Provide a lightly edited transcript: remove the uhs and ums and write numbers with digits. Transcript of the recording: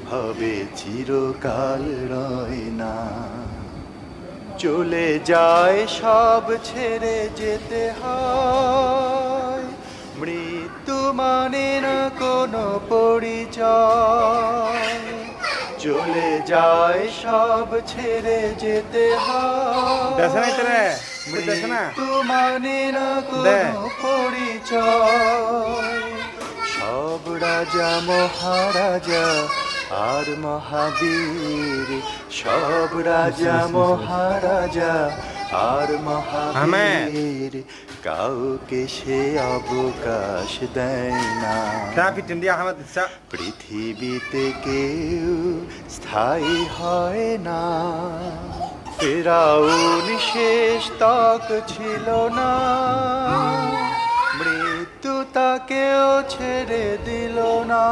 ভাবে চিরকাল রয় না, চলে যায় সব ছেড়ে যেতে হয়। মৃত্যু মানে না কোনো পরিচয়, চলে যায় সব ছেড়ে যেতে হয়। মৃত্যু মানে না কোনো পরিচয়, সব রাজা মহারাজা আর মহাবীর, সব রাজা মহারাজা আর মহাবীর, কাউকে সে অবকাশ দেয় না। পৃথিবীতে কেউ স্থায়ী হয় না, ফেরাউন শেষ তক ছিল না, মৃত্যু তাকেও ছেড়ে দিল না।